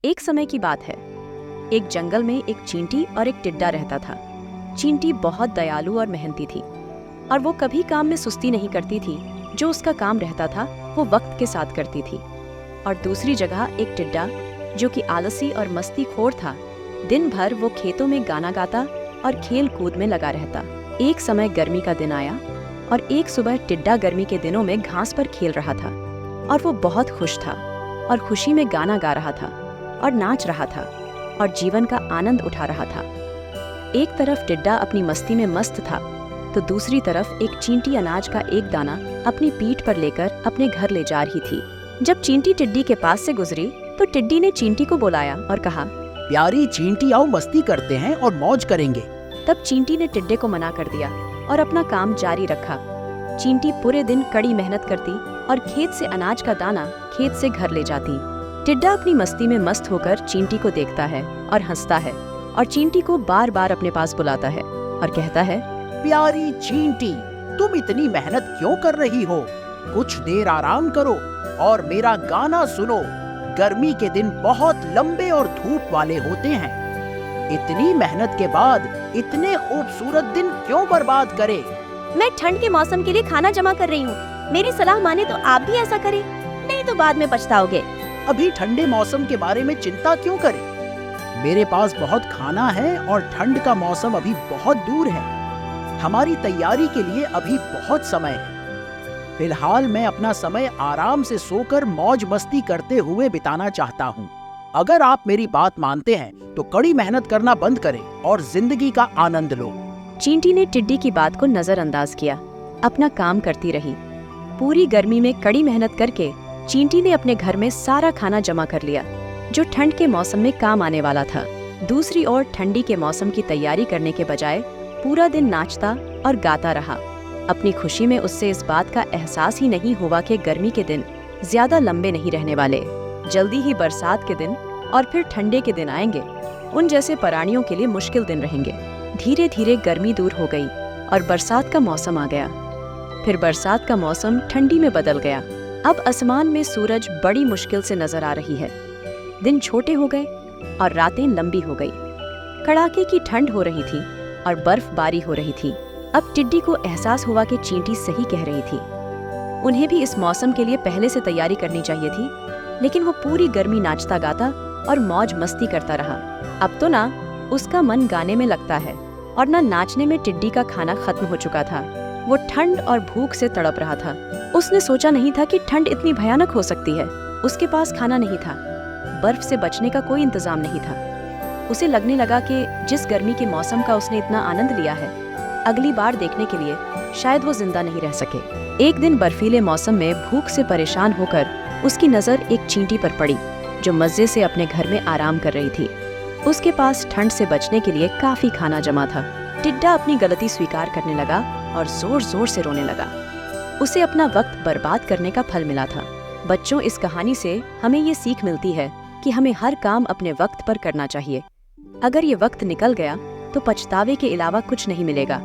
एक समय की बात है। एक जंगल में एक चींटी और एक टिड्डा रहता था। चींटी बहुत दयालु और मेहनती थी और वो कभी काम में सुस्ती नहीं करती थी। जो उसका काम रहता था वो वक्त के साथ करती थी। और दूसरी जगह एक टिड्डा, जो कि आलसी और मस्तीखोर था। दिन भर वो खेतों में गाना गाता और खेल कूद में लगा रहता। एक समय गर्मी का दिन आया और एक सुबह टिड्डा गर्मी के दिनों में घास पर खेल रहा था और वो बहुत खुश था और खुशी में गाना गा रहा था और नाच रहा था और जीवन का आनंद उठा रहा था। एक तरफ टिड्डा अपनी मस्ती में मस्त था तो दूसरी तरफ एक चींटी अनाज का एक दाना अपनी पीठ पर लेकर अपने घर ले जा रही थी। जब चींटी टिड्डी के पास से गुजरी तो टिड्डी ने चींटी को बुलाया और कहा, प्यारी चींटी, आओ मस्ती करते हैं और मौज करेंगे। तब चींटी ने टिड्डे को मना कर दिया और अपना काम जारी रखा। चींटी पूरे दिन कड़ी मेहनत करती और खेत से अनाज का दाना खेत से घर ले जाती। टिड्डा अपनी मस्ती में मस्त होकर चींटी को देखता है और हंसता है और चींटी को बार बार अपने पास बुलाता है और कहता है, प्यारी चींटी, तुम इतनी मेहनत क्यों कर रही हो? कुछ देर आराम करो और मेरा गाना सुनो। गर्मी के दिन बहुत लंबे और धूप वाले होते हैं। इतनी मेहनत के बाद इतने खूबसूरत दिन क्यों बर्बाद करे? मैं ठंड के मौसम के लिए खाना जमा कर रही हूँ। मेरी सलाह माने तो आप भी ऐसा करें, नहीं तो बाद में पछताओगे। अभी ठंडे मौसम के बारे में चिंता क्यों करें? मेरे पास बहुत खाना है और ठंड का मौसम अभी बहुत दूर है। हमारी तैयारी के लिए अभी बहुत समय है। फिलहाल मैं अपना समय आराम से सोकर मौज मस्ती करते हुए बिताना चाहता हूँ। अगर आप मेरी बात मानते हैं तो कड़ी मेहनत करना बंद करें और जिंदगी का आनंद लो। चींटी ने टिड्डी की बात को नजरअंदाज किया, अपना काम करती रही। पूरी गर्मी में कड़ी मेहनत करके चींटी ने अपने घर में सारा खाना जमा कर लिया जो ठंड के मौसम में काम आने वाला था। दूसरी ओर ठंडी के मौसम की तैयारी करने के बजाय पूरा दिन नाचता और गाता रहा। अपनी खुशी में उससे इस बात का एहसास ही नहीं हुआ कि गर्मी के दिन ज्यादा लंबे नहीं रहने वाले। जल्दी ही बरसात के दिन और फिर ठंडे के दिन आएंगे। उन जैसे प्राणियों के लिए मुश्किल दिन रहेंगे। धीरे धीरे गर्मी दूर हो गई और बरसात का मौसम आ गया। फिर बरसात का मौसम ठंडी में बदल गया। अब आसमान में सूरज बड़ी मुश्किल से नजर आ रही है। दिन छोटे हो गए और रातें लंबी हो गई। कड़ाके की ठंड हो रही थी और बर्फबारी हो रही थी। अब टिड्डी को एहसास हुआ कि चींटी सही कह रही थी। उन्हें भी इस मौसम के लिए पहले से तैयारी करनी चाहिए थी, लेकिन वो पूरी गर्मी नाचता गाता और मौज मस्ती करता रहा। अब तो ना उसका मन गाने में लगता है और ना नाचने में। टिड्डी का खाना खत्म हो चुका था। वो ठंड और भूख से तड़प रहा था। उसने सोचा नहीं था कि ठंड इतनी भयानक हो सकती है। उसके पास खाना नहीं था, बर्फ से बचने का कोई इंतजाम नहीं था। उसे लगने लगा कि जिस गर्मी के मौसम का उसने इतना आनंद लिया है, अगली बार देखने के लिए शायद वो जिंदा नहीं रह सके। एक दिन बर्फीले मौसम में भूख से परेशान होकर उसकी नजर एक चींटी पर पड़ी जो मजे से अपने घर में आराम कर रही थी। उसके पास ठंड से बचने के लिए काफी खाना जमा था। टिड्डा अपनी गलती स्वीकार करने लगा और जोर जोर से रोने लगा। उसे अपना वक्त बर्बाद करने का फल मिला था। बच्चों, इस कहानी से हमें ये सीख मिलती है कि हमें हर काम अपने वक्त पर करना चाहिए। अगर ये वक्त निकल गया तो पछतावे के अलावा कुछ नहीं मिलेगा।